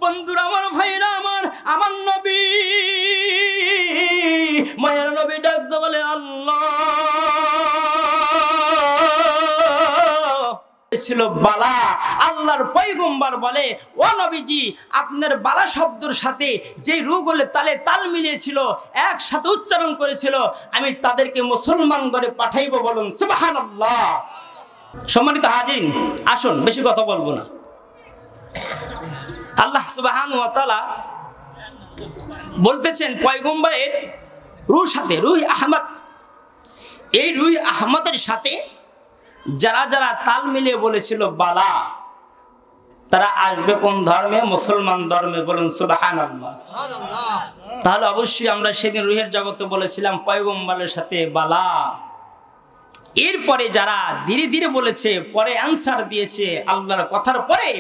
বন্ধুরা আমার, ভাইরা আমার, আমার নবী মায়ের নবী ডাকতে বলে আল্লাহ ছিল বালা। আল্লাহর পয়গম্বর বলে, ও নবীজি, আপনার বালা শব্দের সাথে যে রূহগুলো তালে তাল মিলিয়েছিল, একসাথে উচ্চারণ করেছিল, আমি তাদেরকে মুসলমান করে পাঠাইবো। বলুন সুবহানাল্লাহ। সম্মানিত হাজিরিন, আসুন বেশি কথা বলবো না। আল্লাহ সুবহানাহু ওয়া তাআলা বলতেছেন পয়গম্বরের রূহ সাথে, রূহ আহমদ, এই রূহ আহমদের সাথে যারা যারা তাল মিলিয়ে বলেছিল বালা, তারা আসবে কোন ধর্মে? মুসলমান ধর্মে। বলুন সুবহানাল্লাহ। তাহলে অবশ্যই আমরা সেদিন রূহের জগতে বলেছিলাম পয়গম্বরের সাথে বালা। এরপরে যারা ধীরে ধীরে বলেছে, পরে অ্যান্সার দিয়েছে আল্লাহর কথার পরে,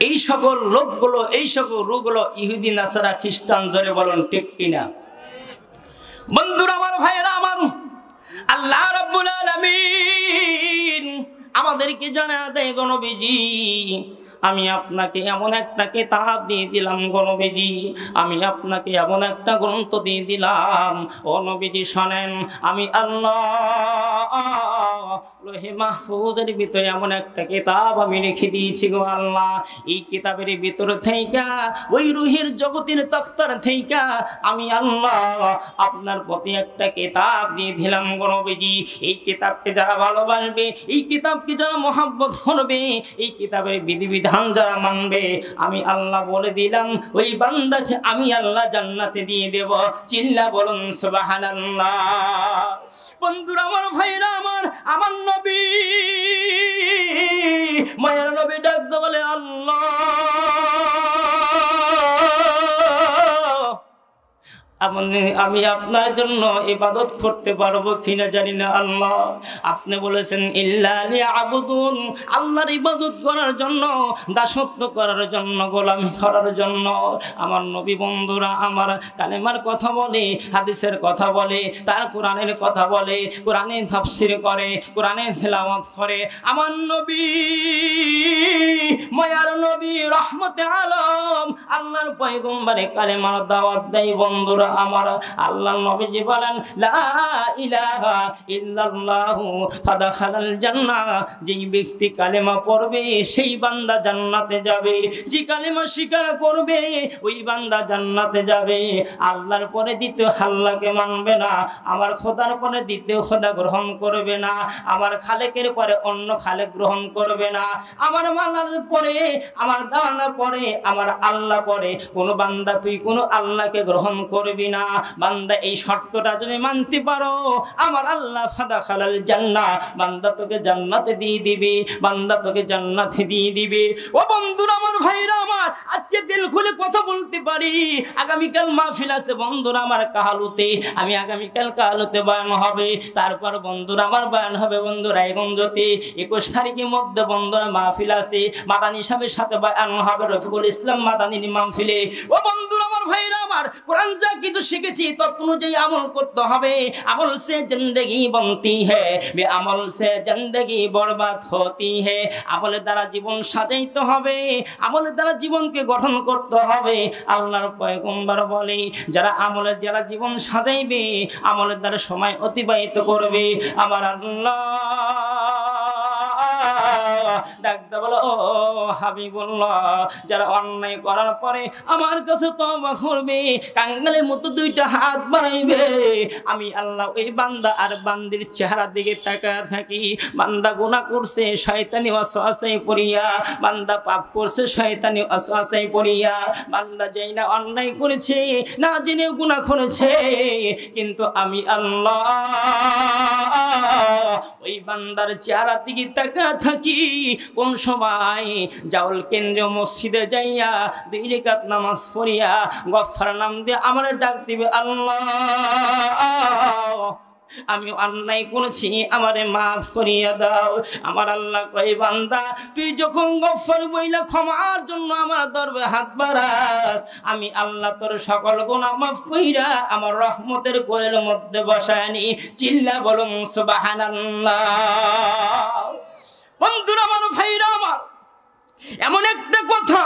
এই সকল লোকগুলো, এই সকল রূহগুলো ইহুদি, নাসারা, খ্রিস্টান। জোরে বলুন ঠিক কিনা? বন্ধুরা আমার, ভাইয়েরা আমার, আল্লাহ রাব্বুল আলামিন আমাদেরকে জানা দেয়, গো নবীজি, আমি আপনাকে এমন একটা কিতাব দিয়ে দিলাম, গো নবীজি, আমি আপনাকে এমন একটা গ্রন্থ দিয়ে দিলাম। ও নবীজি শোনেন, আমি আল্লাহ লোহে মাহফুজের ভিতরে এমন একটা কিতাব আমি রেখে দিয়েছি, গো আল্লাহ। এই কিতাবের ভিতর থেকে, ওই রূহের জগতের তফতার থেকে আমি আল্লাহ আপনার প্রতি একটা কিতাব দিয়ে দিলাম, গো নবীজি। এই কিতাবকে যারা ভালোবাসবে, এই কিতাবকে যারা মহব্বত করবে, এই কিতাবের বিধিবিধান যারা মানবে, আমি আল্লাহ বলে দিলাম, ওই বান্দাকে আমি আল্লাহ জান্নাতে দিয়ে দেব। চিল্লা বলুন সুবহানাল্লাহ। বন্ধুরা আমার, ভাইরা আমার, আমার নবী মায়ের নবী ডাকতে বলে আল্লাহ আমি আপনার জন্য ইবাদত করতে পারবো কিনা জানি না। আল্লাহ আপনি বলেছেন ইল্লা লিয়াবুদুন, আল্লাহর ইবাদত করার জন্য, দাসত্ব করার জন্য, গোলামি করার জন্য। আমার নবী বন্ধুরা আমার কালেমার কথা বলে, হাদিসের কথা বলে, তার কোরআনের কথা বলে, কোরআনে তাফসীর করে, কোরআনে তেলাওয়াত করে। আমার নবী মায়ার নবী রহমতে আলম আল্লাহর পয়গম্বরে কালেমার দাওয়াত দেয়। বন্ধুরা আমার, আল্লাহ নবীজি বলেন লা ইলাহা ইল্লাল্লাহু ফাদাখালাল জান্নাহ, যেই ব্যক্তি কালেমা পড়বে সেই বান্দা জান্নাতে যাবে। যে কালেমা স্বীকার করবে ওই বান্দা জান্নাতে যাবে। আল্লাহর পরে দ্বিতীয় আল্লাহকে মানবে না, আমার খোদার পরে দ্বিতীয় খোদা গ্রহণ করবে না, আমার খালেকের পরে অন্য খালেক গ্রহণ করবে না, আমার মানার পরে, আমার দাওয়ানোর পরে, আমার আল্লাহ পরে কোন বান্দা তুই কোন আল্লাহকে গ্রহণ করবি না। বান্দা এই শর্তটা যদি মানতে পারো, আমার আল্লাহ ফাদাখালাল জান্নাহ, বান্দা তোকে জান্নাতে দিয়ে দিবে, বান্দা তোকে জান্নাতে দিয়ে দিবে। ও বন্ধুরা আমার, ভাইরা আমার, আজকে দিল খুলে কথা বলতে পারি। আগামীকাল মাহফিল আছে বন্ধুরা আমার কাহালুতে, আমি আগামীকাল কাহালুতে বয়ান হবে, তারপর বন্ধুরা আমার বয়ান হবে বন্ধুরা রায়গঞ্জতে। 21 তারিখের মধ্যে বন্ধুরা মাহফিল আছে, মাদানী সাহেবের সাথে বয়ান হবে রফিকুল ইসলাম মাদানীর মাহফিলে। ও বন্ধুরা আমার, ভাইরা আমার, কোরআন যা কিছু শিখেছি তত অনুযায়ী আমল করতে হবে। আমল সে জিন্দগি বনতি হ্যায়, বে আমল সে জিন্দগি বরবাদ হতি হ্যায়। আমলের দ্বারা জীবন সাজাইতে হবে, আমলের দ্বারা জীবনকে গঠন করতে হবে। আল্লাহর পয়গম্বর বলে, যারা আমলের যারা জীবন সাজাইবে, আমলের দ্বারা সময় অতিবাহিত করবে, আমার আল্লাহ ডাকতে বলো ও হাবিবুল্লাহ, যারা অন্যায় করার পরে আমার কাছে তওবা করবে, কাঙ্গালের মতো দুইটা হাত বাড়াইবে, আমি আল্লাহ ওই বান্দা আর বান্দির চেহারা দিকে তাকায় থাকি। বান্দা গুনাহ করছে শয়তানি ওয়াসওয়াসায় পড়িয়া, বান্দা পাপ করছে শয়তানি ওয়াসওয়াসায় পড়িয়া, বান্দা যেই না অন্যায় করেছে, না জেনে গুনাহ করেছে, কিন্তু আমি আল্লাহ ওই বান্দার চেহারা দিকে তাকায় থাকি। কোন সময় জাউল কেন্দ্রীয় মসজিদে যাইয়া 2 রাকাত নামাজ পড়িয়া গফফার নাম দিয়ে আমার ডাক দিবে, আল্লাহ আমি অন্যায় করেছি, আমারে মাফ করিয়া দাও। আমার আল্লাহ কয়, বান্দা তুই যখন গফফার বইলা ক্ষমার জন্য আমার দরবারে হাত বাড়াস, আমি আল্লাহ তোর সকল গুনাহ মাফ কইরা আমার রহমতের কোলের মধ্যে বসায় নি। চিল্লা বলুন সুবহানাল্লাহ। বন্ধুরা আমার, ভাইরা আমার, এমন একটা কথা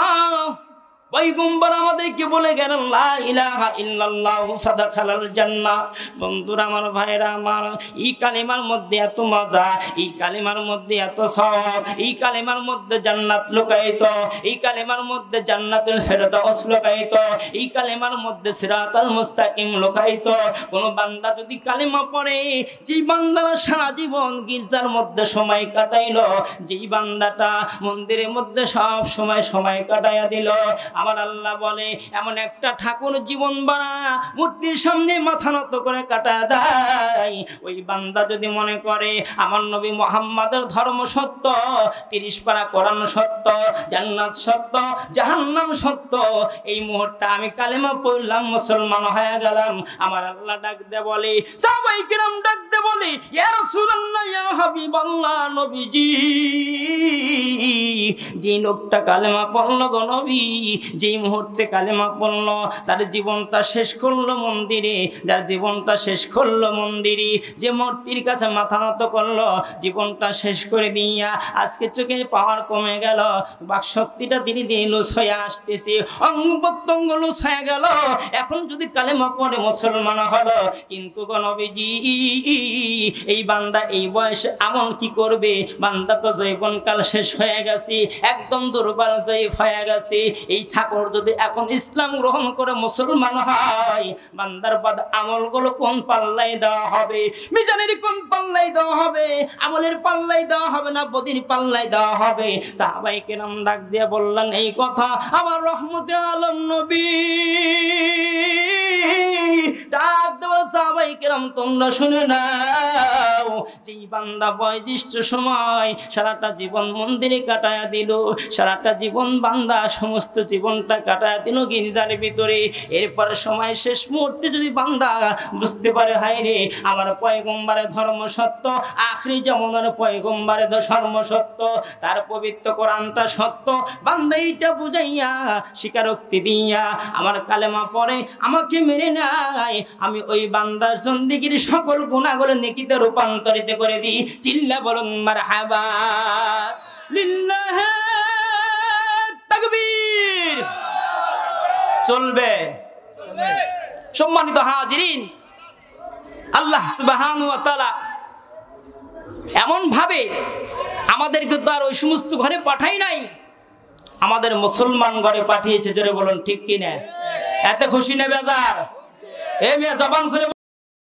পয়গম্বর আমাদেরকে বলে গেলেন লা ইলাহা ইল্লাল্লাহু ফাদাখালাল জান্নাহ। বন্ধুরা আমার, ভাইরা আমার, এই কালিমার মধ্যে এত মজা, এই কালিমার মধ্যে এত সওয়াব, এই কালিমার মধ্যে জান্নাত লুকায়িত, এই কালিমার মধ্যে জান্নাতুল ফেরদাউস লুকায়িত, এই কালিমার মধ্যে সিরাতাল মুস্তাকিম লুকায়িত। কোন বান্দা যদি কালিমা পড়ে, যেই বান্দারা সারা জীবন গির্জার মধ্যে সময় কাটাইলো, যেই বান্দাটা মন্দিরের মধ্যে সব সময় কাটাইয়া দিল, আমার আল্লাহ বলে এমন একটা ঠাকুর জীবন বানা মূর্তির সামনে মাথা নত করে কাটা দেয়। ওই বান্দা যদি মনে করে আমার নবী মুহাম্মাদের ধর্ম সত্য, 30 পারা কোরআন সত্য, জান্নাত সত্য, জাহান্নাম সত্য, এই মুহূর্তে আমি কালেমা পড়লাম, মুসলমান হয়ে গেলাম, আমার আল্লাহ ডাক দে বলে, সাহাবায়ে কেরাম ডাক দে বলে, ইয়া রাসূলুল্লাহ, ইয়া হাবিবাল্লাহ, নবীজি, যে লোকটা কালেমা পড়ল গো নবী, যেই মুহূর্তে কালেমা পড়ল তার জীবনটা শেষ করলো মন্দিরে, যার জীবনটা শেষ করলো মন্দিরে, যে মূর্তির কাছে মাথা নত করলো, জীবনটা শেষ করে দিয়া আজকে চোখের পাওয়ার কমে গেল, বাকশক্তিটা ধীরে ধীরে লুজ হয়ে আসতেছে, অঙ্গ প্রত্যঙ্গ লুজ হয়ে গেল। এখন যদি কালেমা পড়ে মুসলমান হলো, কিন্তু গো নবীজি, এই বান্দা এই বয়সে আমল কি করবে? বান্দা তো যৌবনকাল শেষ হয়ে গেছে, একদম দুর্বল জয়ীফ হয়ে গেছে। এই ঠাকুর যদি এখন ইসলাম গ্রহণ করে মুসলমান হয়, বান্দার বাদ আমলগুলো কোন পাল্লাই দেওয়া হবে? মিজানের কোন পাল্লাই দেওয়া হবে? আমলের পাল্লাই দেওয়া হবে না বদির পাল্লাই দেওয়া হবে? সাহাবায়ে কেরাম ডাক দিয়ে বললেন এই কথা, আমার রহমতে আলম নবী ডাক দেওয়া, সাহাবায়ে কেরাম তোমরা শুনে নাও, যেই বান্দা বয়োজ্যেষ্ঠ সময় সারাটা জীবন মন্দিরে কাটায়া দিল, সারাটা জীবন বান্দা সমস্ত জীবনটা কাটায়া দিল গির্জার ভিতরে, এরপর সময় শেষ মুহূর্তে যদি বান্দা বুঝতে পারে হায় রে আমার পয়গম্বরের ধর্ম সত্য, আখরি জামানার পয়গম্বরের ধর্ম সত্য, তার পবিত্র কোরআনটা সত্য, বান্দা এইটা বুঝাইয়া স্বীকারোক্তি দিয়া আমার কালেমা পড়ে আমাকে মেনে নেয়, আমি ওই বান্দার জিন্দেগীর সকল গুনাহগুলো নেকিতে রূপান্তরিত করে দিই। চিল্লা বলুন মারহাবা, লিল্লাহি তাকবীর। চলবে? সম্মানিত হাজিরিন, আল্লাহ সুবহানাহু ওয়া তাআলা এমন ভাবে আমাদেরকে তো আর ওই সমস্ত ঘরে পাঠাই নাই, আমাদের মুসলমান ঘরে পাঠিয়েছে। জোরে বলুন ঠিক কিনা? এতে খুশি না বেজার? এ মিয়া জবান খুলে